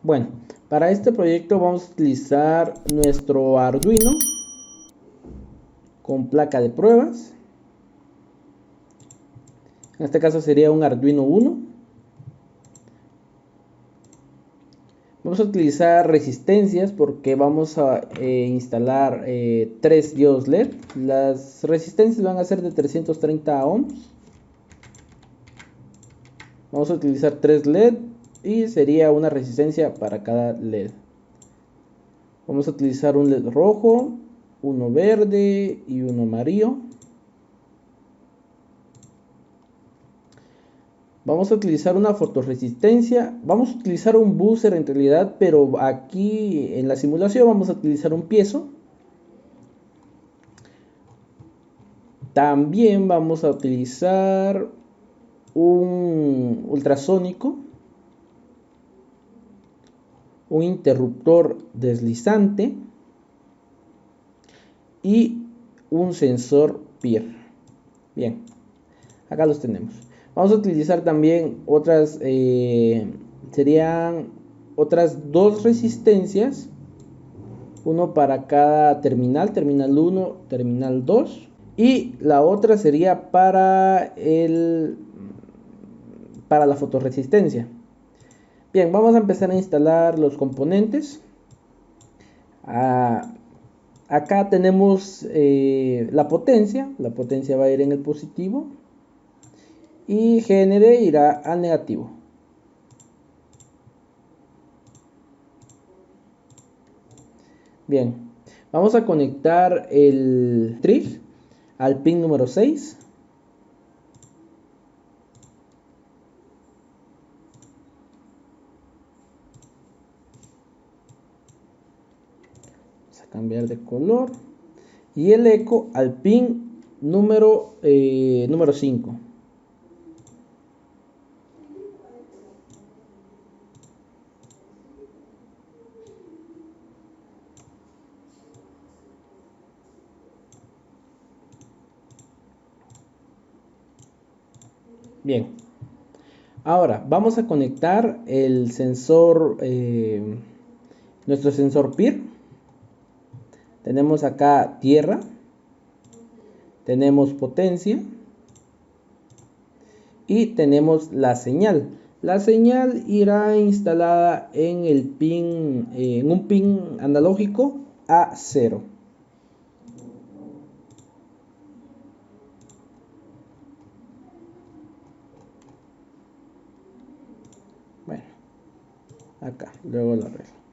Bueno, para este proyecto vamos a utilizar nuestro Arduino con placa de pruebas. En este caso sería un Arduino 1. Vamos a utilizar resistencias porque vamos a instalar 3 diodos LED. Las resistencias van a ser de 330 ohms. Vamos a utilizar 3 LED y sería una resistencia para cada LED. Vamos a utilizar un LED rojo, uno verde y uno amarillo. Vamos a utilizar una fotorresistencia. Vamos a utilizar un buzzer en realidad, pero aquí en la simulación vamos a utilizar un piezo. También vamos a utilizar un ultrasónico, un interruptor deslizante y un sensor PIR. Bien, acá los tenemos. Vamos a utilizar también otras, serían otras 2 resistencias, uno para cada terminal, terminal 1, terminal 2, y la otra sería para la fotorresistencia. Bien, vamos a empezar a instalar los componentes. Acá tenemos la potencia va a ir en el positivo y GND irá al negativo. Bien, vamos a conectar el trig al pin número 6. Vamos a cambiar de color. Y el eco al pin número 5. Bien, ahora vamos a conectar el sensor, nuestro sensor PIR. Tenemos acá tierra, tenemos potencia y tenemos la señal. La señal irá instalada en el pin, en un pin analógico A0. Bueno, acá, luego lo arreglo.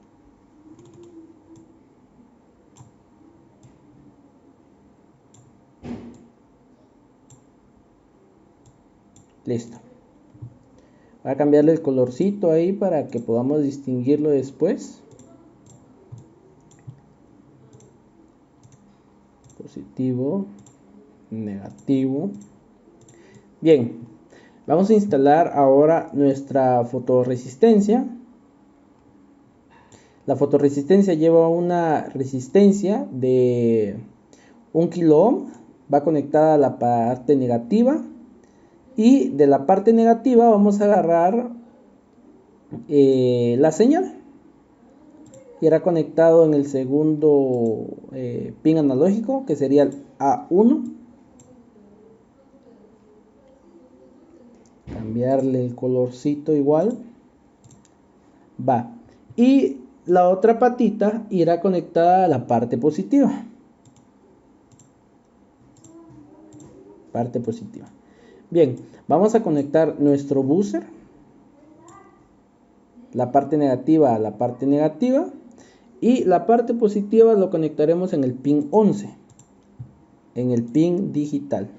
Listo. Voy a cambiarle el colorcito ahí para que podamos distinguirlo después. Positivo, negativo. Bien, vamos a instalar ahora nuestra fotorresistencia. La fotorresistencia lleva una resistencia de 1 kilo ohm. Va conectada a la parte negativa. Y de la parte negativa vamos a agarrar la señal. Irá conectado en el segundo pin analógico, que sería el A1. Cambiarle el colorcito igual. Va. Y la otra patita irá conectada a la parte positiva. Parte positiva. Bien, vamos a conectar nuestro buzzer. La parte negativa a la parte negativa. Y la parte positiva lo conectaremos en el pin 11. En el pin digital.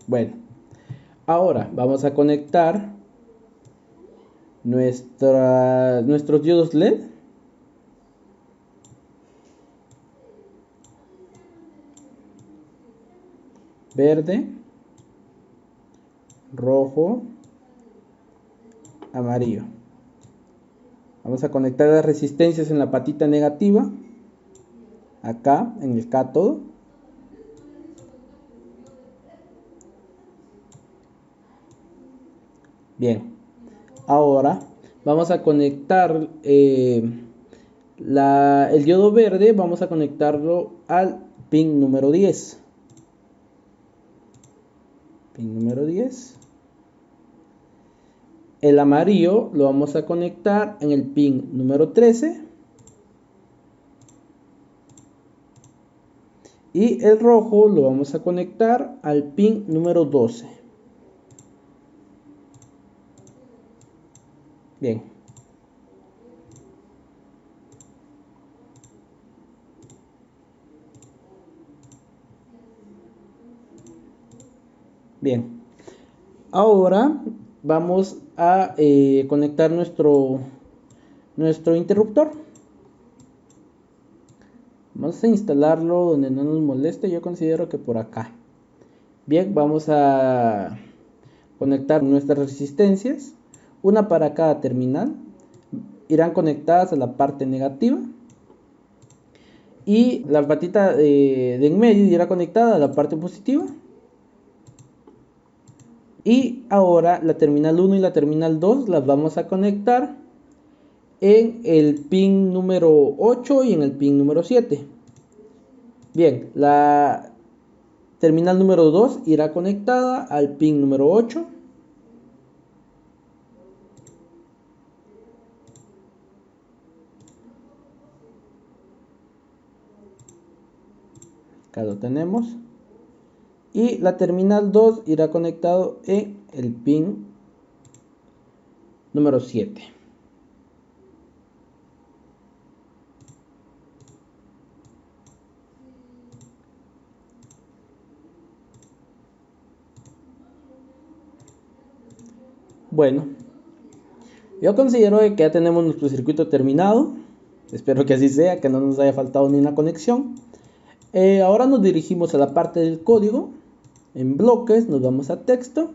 Bueno, ahora vamos a conectar nuestros diodos LED. Verde, rojo, amarillo. Vamos a conectar las resistencias en la patita negativa, acá en el cátodo. Bien, ahora vamos a conectar el diodo verde, vamos a conectarlo al pin número 10. Pin número 10. El amarillo lo vamos a conectar en el pin número 13. Y el rojo lo vamos a conectar al pin número 12. Bien. Bien. Ahora vamos a conectar nuestro interruptor. Vamos a instalarlo donde no nos moleste. Yo considero que por acá. Bien, vamos a conectar nuestras resistencias. Una para cada terminal. Irán conectadas a la parte negativa. Y la patita de en medio irá conectada a la parte positiva. Y ahora la terminal 1 y la terminal 2 las vamos a conectar en el pin número 8 y en el pin número 7. Bien, la terminal número 2 irá conectada al pin número 8. Acá lo tenemos. Y la terminal 2 irá conectado en el pin número 7. Bueno, yo considero que ya tenemos nuestro circuito terminado. Espero que así sea, que no nos haya faltado ni una conexión. Ahora nos dirigimos a la parte del código. En bloques nos vamos a texto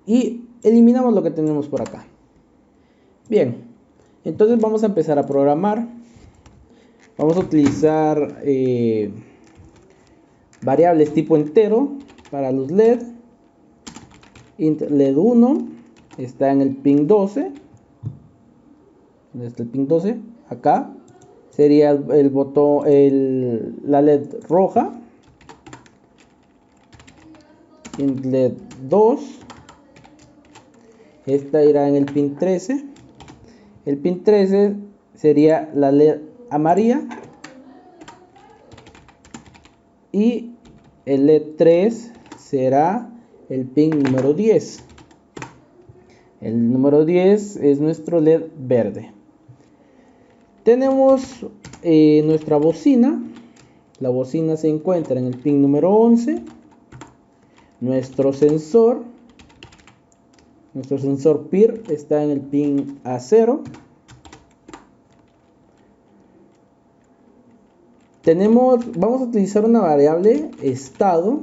y eliminamos lo que tenemos por acá. Bien, entonces vamos a empezar a programar. Vamos a utilizar variables tipo entero para los LED. Int LED 1 está en el pin 12. ¿Dónde está el pin 12? Acá sería el botón, la LED roja. Int LED 2, esta irá en el pin 13. El pin 13 sería la LED amarilla. Y el LED 3 será el pin número 10. El número 10 es nuestro LED verde. Tenemos nuestra bocina. La bocina se encuentra en el pin número 11. Nuestro sensor PIR está en el pin A0. Vamos a utilizar una variable estado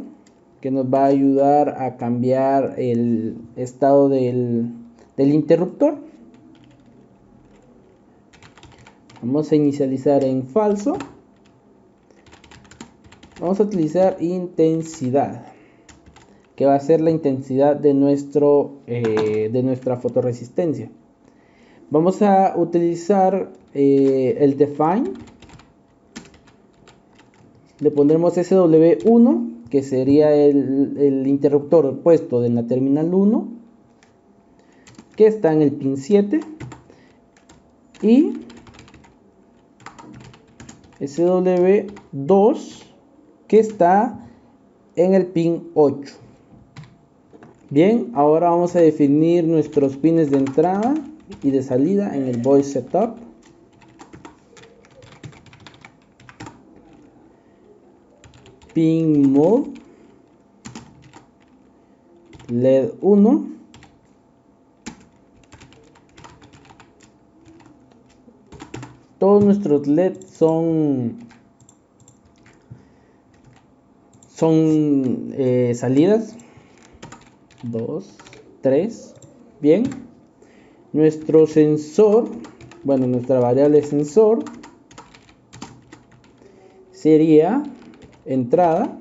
que nos va a ayudar a cambiar el estado del interruptor. Vamos a inicializar en falso. Vamos a utilizar intensidad, que va a ser la intensidad de nuestra fotoresistencia. Vamos a utilizar el define. Le pondremos SW1, que sería el interruptor puesto en la terminal 1, que está en el pin 7, y SW2, que está en el pin 8. Bien, ahora vamos a definir nuestros pines de entrada y de salida en el voice setup. Pin mode LED 1, todos nuestros LED son salidas 2, 3. Bien, nuestro sensor, bueno, nuestra variable sensor sería entrada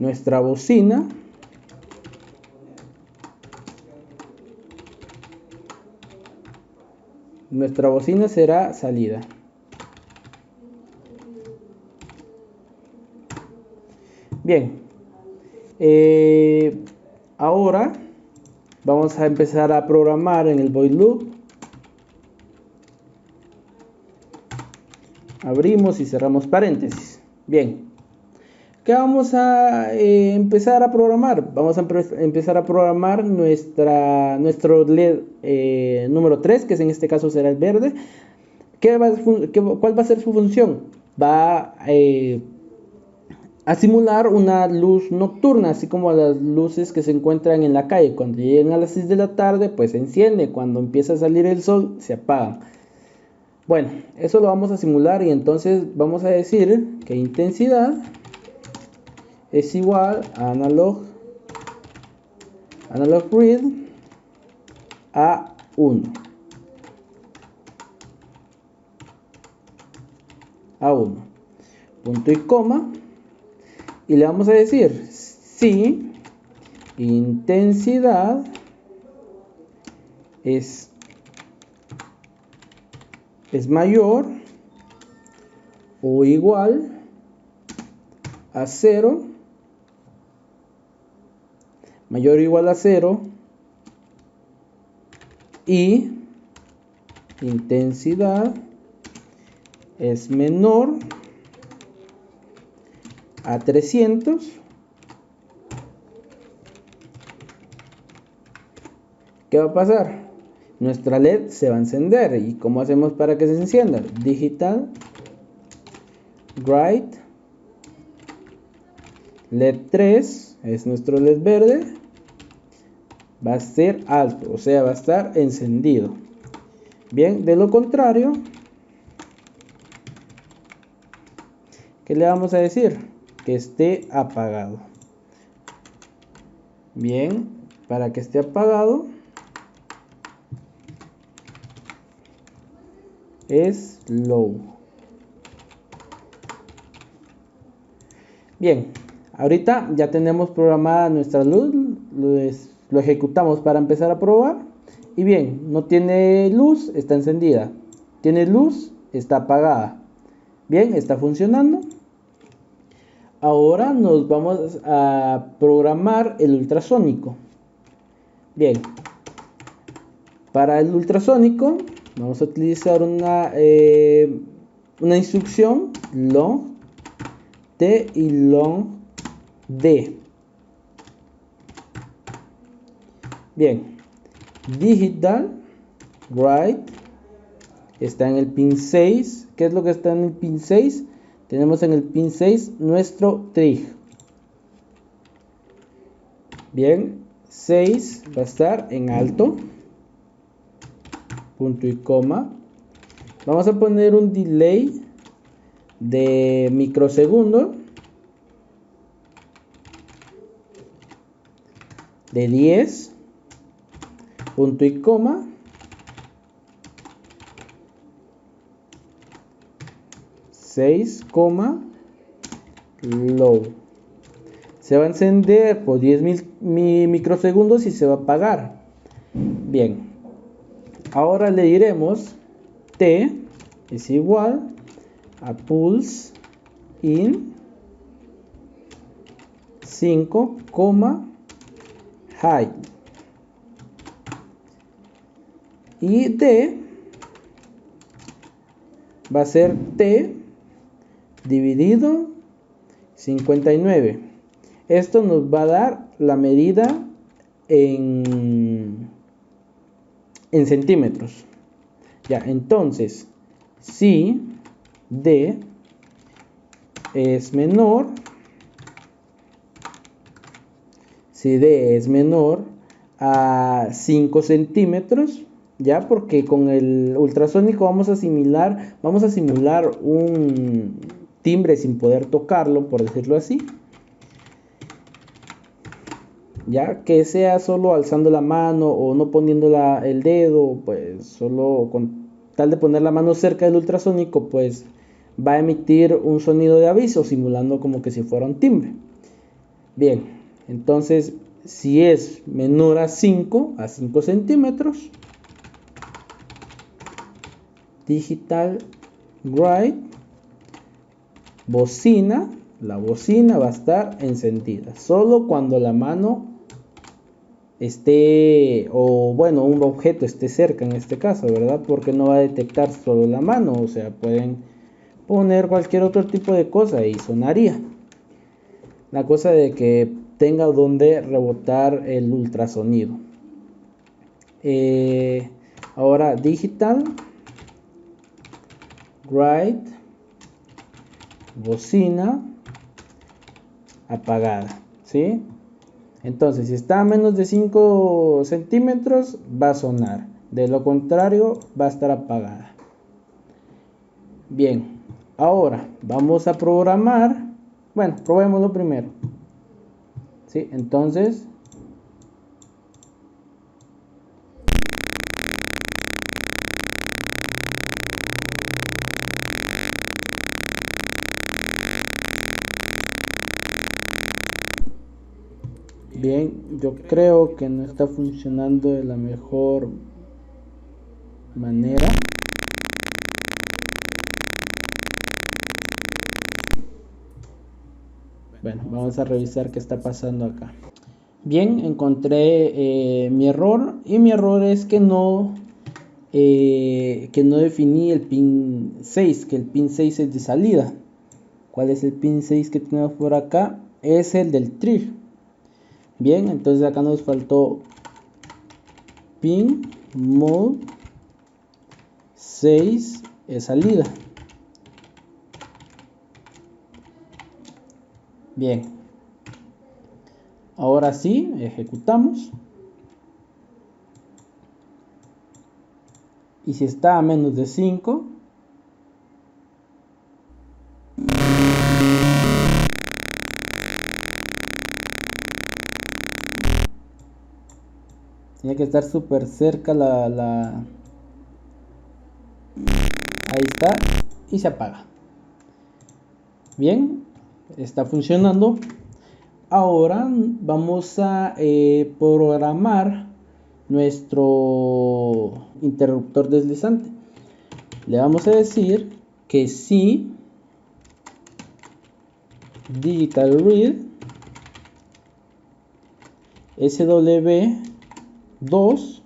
nuestra bocina será salida. Bien, ahora vamos a empezar a programar en el void loop. Abrimos y cerramos paréntesis. Bien, ¿qué vamos a empezar a programar? Vamos a empezar a programar nuestro LED número 3, que en este caso será el verde. ¿Cuál va a ser su función? Va a simular una luz nocturna, así como las luces que se encuentran en la calle. Cuando llegan a las 6 de la tarde, pues se enciende. Cuando empieza a salir el sol, se apagan. Bueno, eso lo vamos a simular y entonces vamos a decir que intensidad es igual a analog read a 1. Punto y coma. Y le vamos a decir si intensidad es mayor o igual a 0, mayor o igual a 0, y intensidad es menor a 300, ¿qué va a pasar? Nuestra LED se va a encender. ¿Y cómo hacemos para que se encienda? Digital write LED 3 es nuestro LED verde, va a ser alto, o sea, va a estar encendido. Bien, de lo contrario, ¿qué le vamos a decir? Que esté apagado. Bien, para que esté apagado es low. Bien, ahorita ya tenemos programada nuestra luz, lo ejecutamos para empezar a probar. Y bien, no tiene luz, está encendida. Tiene luz, está apagada. Bien, está funcionando. Ahora nos vamos a programar el ultrasónico. Bien, para el ultrasónico vamos a utilizar una instrucción long T y long D. Bien, digital write está en el pin 6. ¿Qué es lo que está en el pin 6? Tenemos en el pin 6 nuestro trig. Bien, 6 va a estar en alto, punto y coma. Vamos a poner un delay de microsegundo de 10, punto y coma. Low. Se va a encender por 10 microsegundos y se va a apagar. Bien, ahora le diremos T es igual a pulse in 5, high, y D va a ser T dividido 59. Esto nos va a dar la medida en centímetros. Ya, entonces, si D es menor, a 5 centímetros, ya, porque con el ultrasónico vamos a simular un timbre sin poder tocarlo, por decirlo así, ya, que sea solo alzando la mano o no poniendo el dedo, pues solo con tal de poner la mano cerca del ultrasónico, pues va a emitir un sonido de aviso, simulando como que si fuera un timbre. Bien, entonces si es menor a 5 centímetros, digital write bocina, la bocina va a estar encendida solo cuando la mano esté, o bueno, un objeto esté cerca en este caso, ¿verdad? Porque no va a detectar solo la mano, o sea, pueden poner cualquier otro tipo de cosa y sonaría. La cosa de que tenga donde rebotar el ultrasonido. Ahora digital write bocina apagada, ¿sí? Entonces, si está a menos de 5 centímetros, va a sonar. De lo contrario, va a estar apagada. Bien, ahora vamos a programar. Bueno, probémoslo primero. ¿Sí? Entonces, bien, yo creo que no está funcionando de la mejor manera. Bueno, vamos a revisar qué está pasando acá. Bien, encontré mi error y mi error es que no definí el pin 6, que el pin 6 es de salida. ¿Cuál es el pin 6 que tenemos por acá? Es el del trigger. Bien, entonces acá nos faltó pin mode 6 es salida. Bien, ahora sí, ejecutamos. Y si está a menos de 5, tiene que estar súper cerca ahí está, y se apaga. Bien, está funcionando. Ahora vamos a programar nuestro interruptor deslizante. Le vamos a decir que si digital read SW2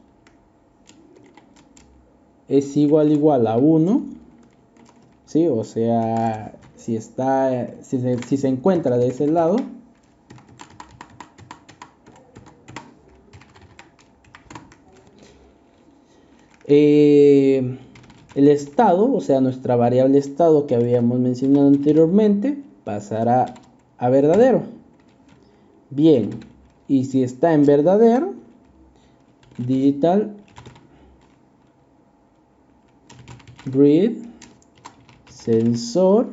es igual a 1, ¿sí? O sea, si se encuentra de ese lado, el estado, o sea, nuestra variable estado que habíamos mencionado anteriormente, pasará a verdadero. Bien, y si está en verdadero, digital read sensor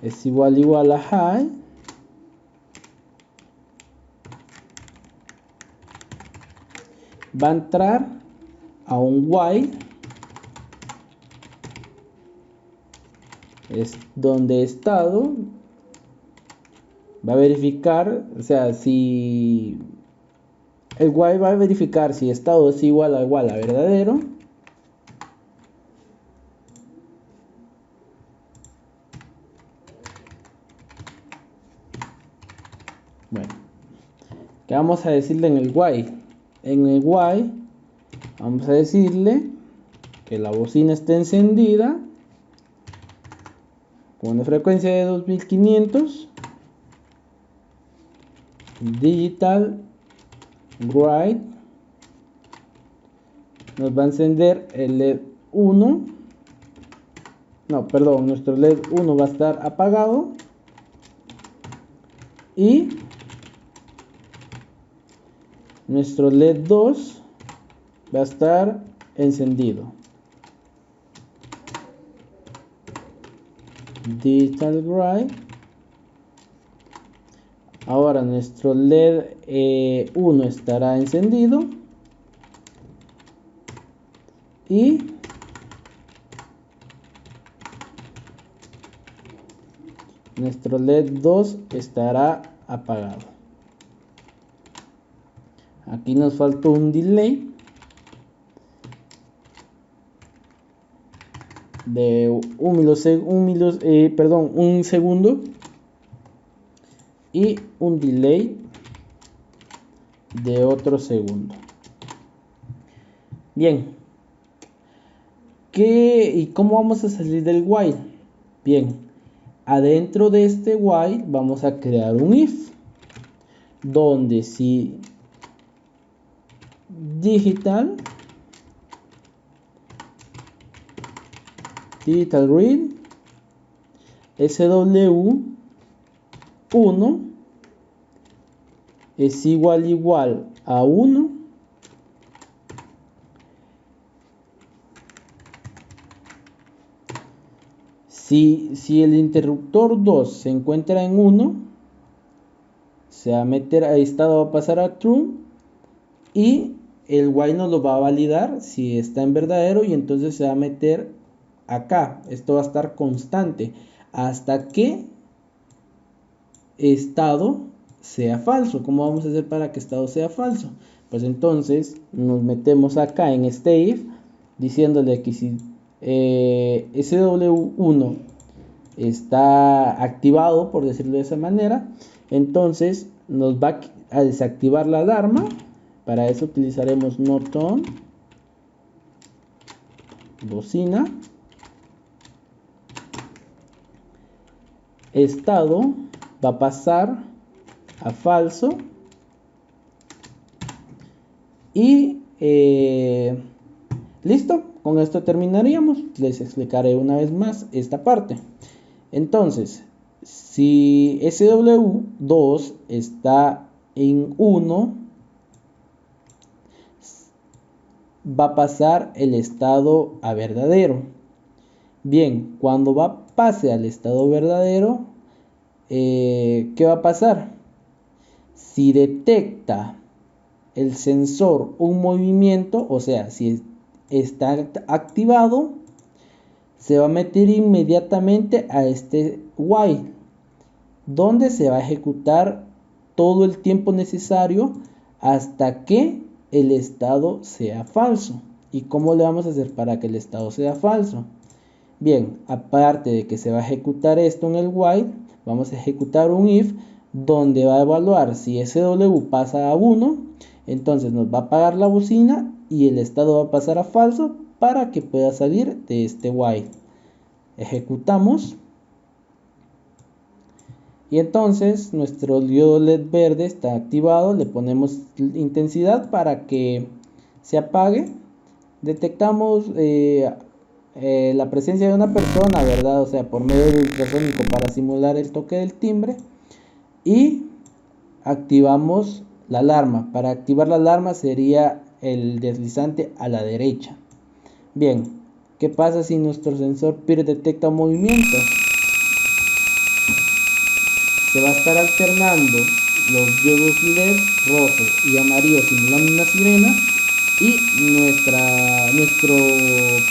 es igual a high, va a entrar a un while, es donde estado va a verificar, o sea, si el while va a verificar si estado es igual a verdadero. Bueno, ¿qué vamos a decirle en el while? En el while vamos a decirle que la bocina está encendida con una frecuencia de 2500, digital write nos va a encender el LED 1, no, perdón, nuestro LED 1 va a estar apagado y nuestro LED 2 va a estar encendido. Digital write. Ahora nuestro LED 1 estará encendido y nuestro LED 2 estará apagado. Aquí nos faltó un delay de un segundo y un delay de otro segundo. Bien, ¿y cómo vamos a salir del while? Bien, adentro de este while vamos a crear un if, donde si digital read SW1 es igual a 1, si el interruptor 2 se encuentra en 1, se va a meter a estado, va a pasar a true, y el while nos lo va a validar si está en verdadero, y entonces se va a meter acá. Esto va a estar constante hasta que estado sea falso. ¿Cómo vamos a hacer para que estado sea falso? Pues entonces nos metemos acá en este if, diciéndole que si SW1 está activado, por decirlo de esa manera, entonces nos va a desactivar la alarma. Para eso utilizaremos not on, bocina, estado va a pasar a falso, y listo. Con esto terminaríamos. Les explicaré una vez más esta parte. Entonces, si SW2 está en 1, va a pasar el estado a verdadero. Bien, cuando pase al estado verdadero, ¿qué va a pasar? Si detecta el sensor un movimiento, o sea, si está activado, se va a meter inmediatamente a este while, donde se va a ejecutar todo el tiempo necesario hasta que el estado sea falso. ¿Y cómo le vamos a hacer para que el estado sea falso? Bien, aparte de que se va a ejecutar esto en el while, vamos a ejecutar un if donde va a evaluar si SW pasa a 1, entonces nos va a apagar la bocina y el estado va a pasar a falso para que pueda salir de este while. Ejecutamos y entonces nuestro diodo LED verde está activado. Le ponemos intensidad para que se apague. Detectamos la presencia de una persona, ¿verdad? O sea, por medio del ultrasónico para simular el toque del timbre. Y activamos la alarma. Para activar la alarma sería el deslizante a la derecha. Bien, ¿qué pasa si nuestro sensor PIR detecta un movimiento? Se va a estar alternando los diodos LED rojo y amarillo simulando una sirena, y nuestro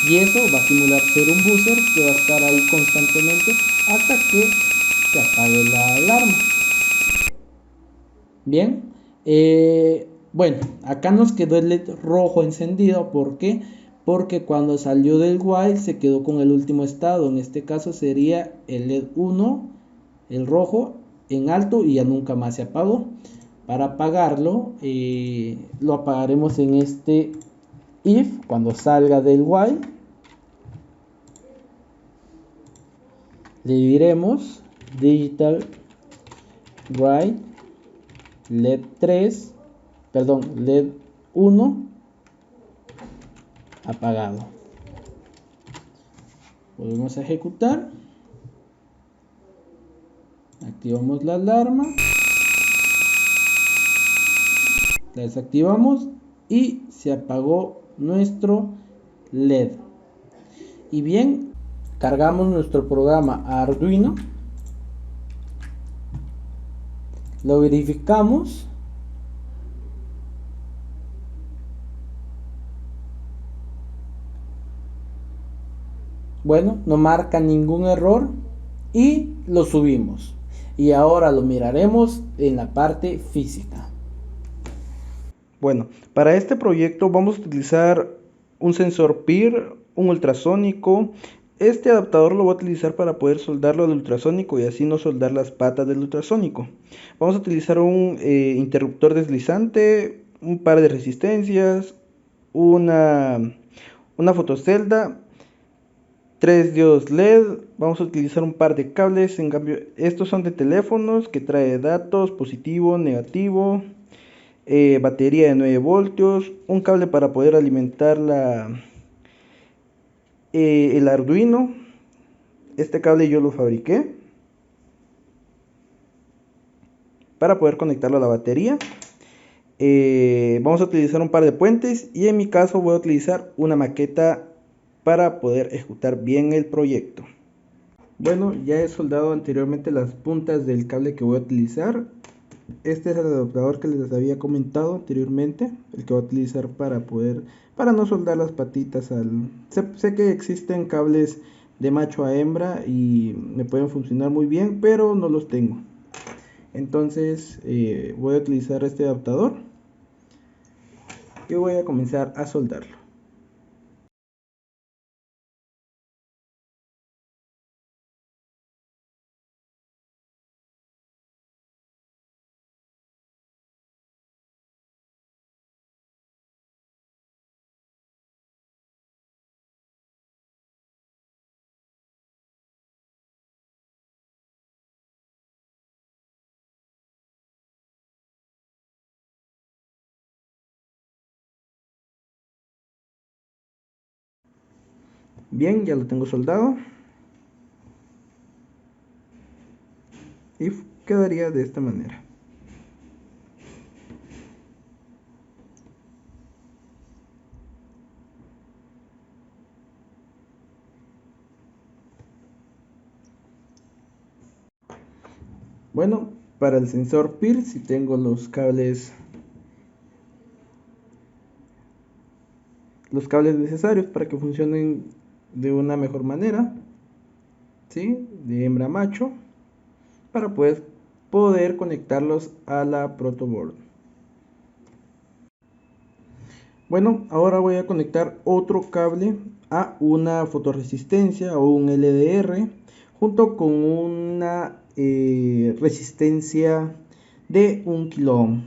piezo va a simular ser un buzzer que va a estar ahí constantemente hasta que se apague la alarma. Bien, bueno, acá nos quedó el LED rojo encendido. ¿Por qué? Porque cuando salió del while se quedó con el último estado. En este caso sería el LED 1, el rojo, en alto, y ya nunca más se apagó. Para apagarlo, lo apagaremos en este if cuando salga del while. Le diremos digital write LED 3, perdón, LED 1 apagado. Volvemos a ejecutar. Activamos la alarma. La desactivamos y se apagó nuestro LED. Y bien, cargamos nuestro programa a Arduino. Lo verificamos. Bueno, no marca ningún error. y lo subimos. Y ahora lo miraremos en la parte física. Bueno, para este proyecto vamos a utilizar un sensor PIR, un ultrasónico. Este adaptador lo voy a utilizar para poder soldarlo al ultrasónico y así no soldar las patas del ultrasónico. Vamos a utilizar un interruptor deslizante, un par de resistencias, una fotocelda, 3 diodos LED. Vamos a utilizar un par de cables. En cambio, estos son de teléfonos que trae datos positivo, negativo, batería de 9 voltios, un cable para poder alimentar el Arduino. Este cable yo lo fabriqué para poder conectarlo a la batería. Vamos a utilizar un par de puentes y en mi caso voy a utilizar una maqueta para poder ejecutar bien el proyecto. Bueno, ya he soldado anteriormente las puntas del cable que voy a utilizar. Este es el adaptador que les había comentado anteriormente, el que voy a utilizar para no soldar las patitas sé que existen cables de macho a hembra y me pueden funcionar muy bien, pero no los tengo. Entonces voy a utilizar este adaptador y voy a comenzar a soldarlo. Bien, ya lo tengo soldado y quedaría de esta manera. Bueno, para el sensor PIR si tengo los cables necesarios para que funcionen de una mejor manera, ¿sí? De hembra a macho, para poder conectarlos a la protoboard. Bueno, ahora voy a conectar otro cable a una fotoresistencia o un LDR junto con una resistencia de 1 kilo ohm.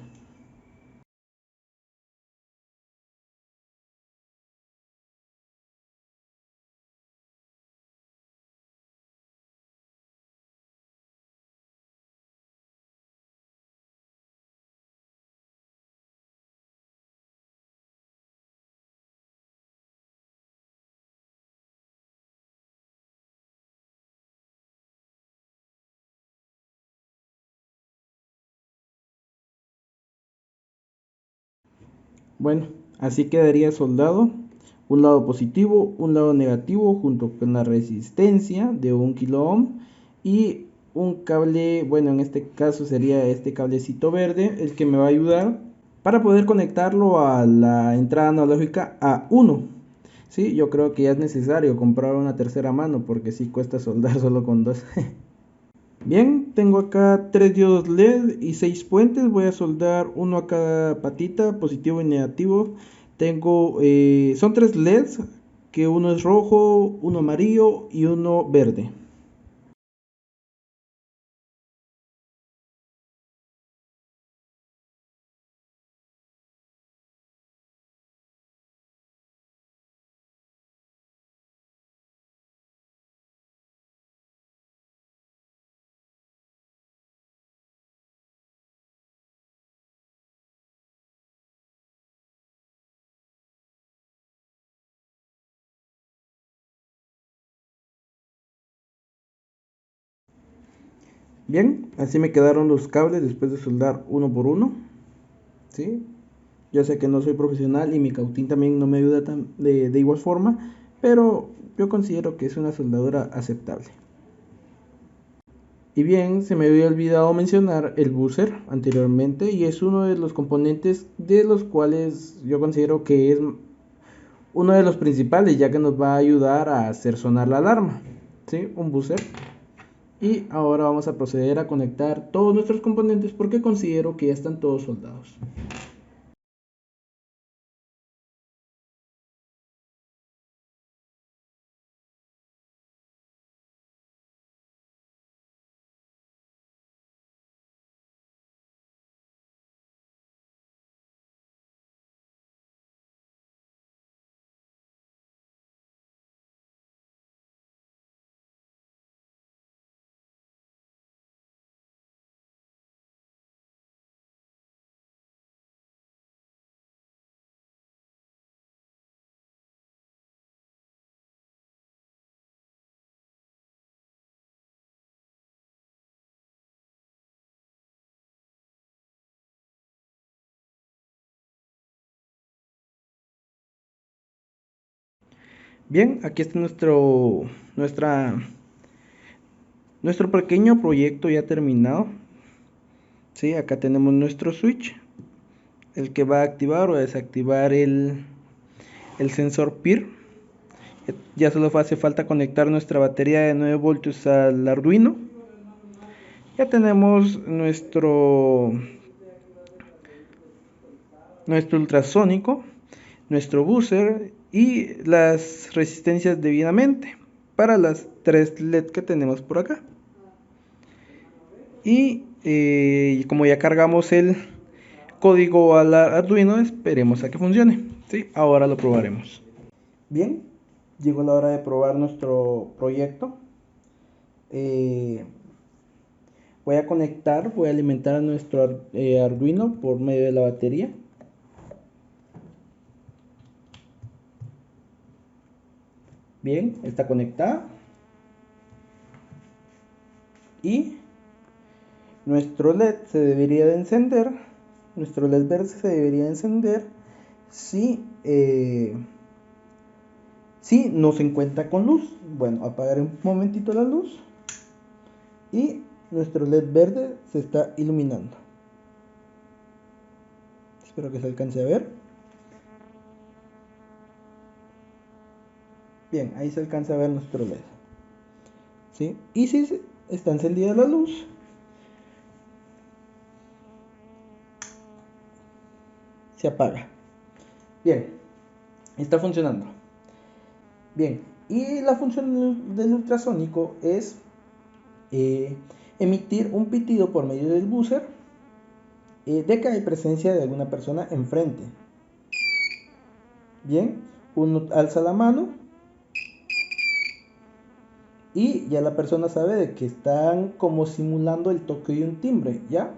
Bueno, así quedaría soldado un lado positivo, un lado negativo junto con la resistencia de 1 kilo ohm y un cable, bueno, en este caso sería este cablecito verde el que me va a ayudar para poder conectarlo a la entrada analógica A1. Sí, yo creo que ya es necesario comprar una tercera mano porque sí cuesta soldar solo con dos. Bien, tengo acá 3 diodos LED y 6 puentes. Voy a soldar uno a cada patita, positivo y negativo. Son 3 LEDs, que uno es rojo, uno amarillo y uno verde. Bien, así me quedaron los cables después de soldar uno por uno. ¿Sí? Yo sé que no soy profesional y mi cautín también no me ayuda de igual forma, pero yo considero que es una soldadura aceptable. Y bien, se me había olvidado mencionar el buzzer anteriormente y es uno de los componentes de los cuales yo considero que es uno de los principales ya que nos va a ayudar a hacer sonar la alarma. ¿Sí? Un buzzer. Y ahora vamos a proceder a conectar todos nuestros componentes porque considero que ya están todos soldados. Bien, aquí está nuestro pequeño proyecto ya terminado. Sí, acá tenemos nuestro switch, el que va a activar o desactivar el sensor PIR. Ya solo hace falta conectar nuestra batería de 9 voltios al Arduino. Ya tenemos nuestro ultrasónico, nuestro buzzer y las resistencias debidamente para las 3 LED que tenemos por acá. Y como ya cargamos el código al Arduino, esperemos a que funcione. ¿Sí? Ahora lo probaremos. Bien, llegó la hora de probar nuestro proyecto. Voy a alimentar a nuestro Arduino por medio de la batería. Bien, está conectada. Y nuestro LED se debería de encender. Nuestro LED verde se debería de encender si no se encuentra con luz. Bueno, apagaré un momentito la luz. Y nuestro LED verde se está iluminando. Espero que se alcance a ver. Bien, ahí se alcanza a ver nuestro LED. ¿Sí? Y si está encendida la luz, se apaga. Bien, está funcionando. Bien, y la función del ultrasónico es emitir un pitido por medio del buzzer de que hay presencia de alguna persona enfrente. Bien, uno alza la mano y ya la persona sabe de que están como simulando el toque de un timbre, ¿ya?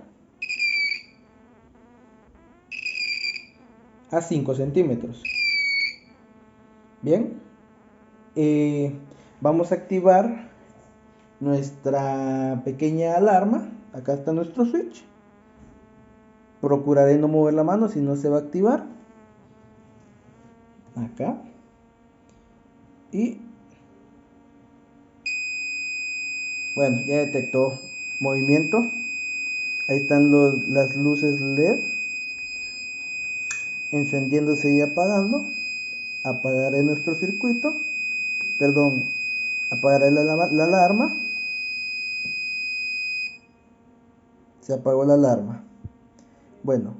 A 5 centímetros. Bien, vamos a activar nuestra pequeña alarma. Acá está nuestro switch. Procuraré no mover la mano si no se va a activar. Acá. Y bueno, ya detectó movimiento. Ahí están las luces LED encendiéndose y apagando. Apagaré nuestro circuito. Perdón, apagaré la alarma. Se apagó la alarma. Bueno,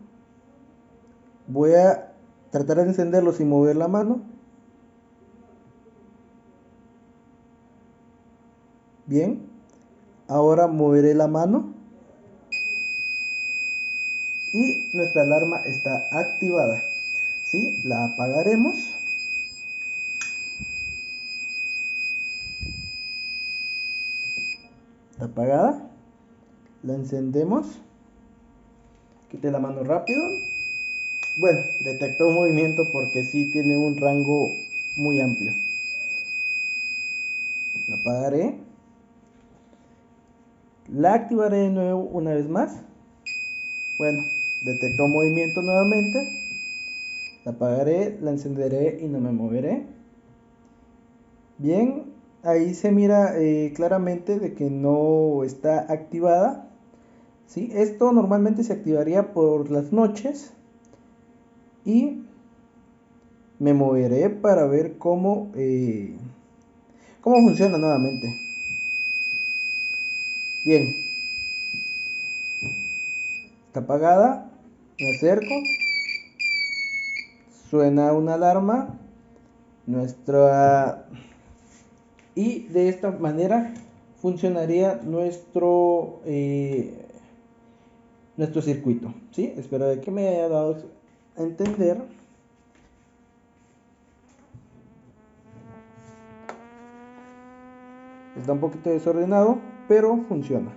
voy a tratar de encenderlo sin mover la mano. Bien, ahora moveré la mano y nuestra alarma está activada. ¿Sí? La apagaremos. Está apagada. La encendemos. Quite la mano rápido. Bueno, detectó un movimiento porque sí tiene un rango muy amplio. La apagaré. La activaré de nuevo una vez más. Bueno, detectó movimiento nuevamente. La apagaré, la encenderé y no me moveré. Bien, ahí se mira claramente de que no está activada. ¿Sí? Esto normalmente se activaría por las noches. Y me moveré para ver cómo funciona nuevamente. Bien, está apagada, me acerco, suena una alarma, y de esta manera funcionaría nuestro circuito, ¿sí? Espero de que me haya dado a entender. Está un poquito desordenado, pero funciona.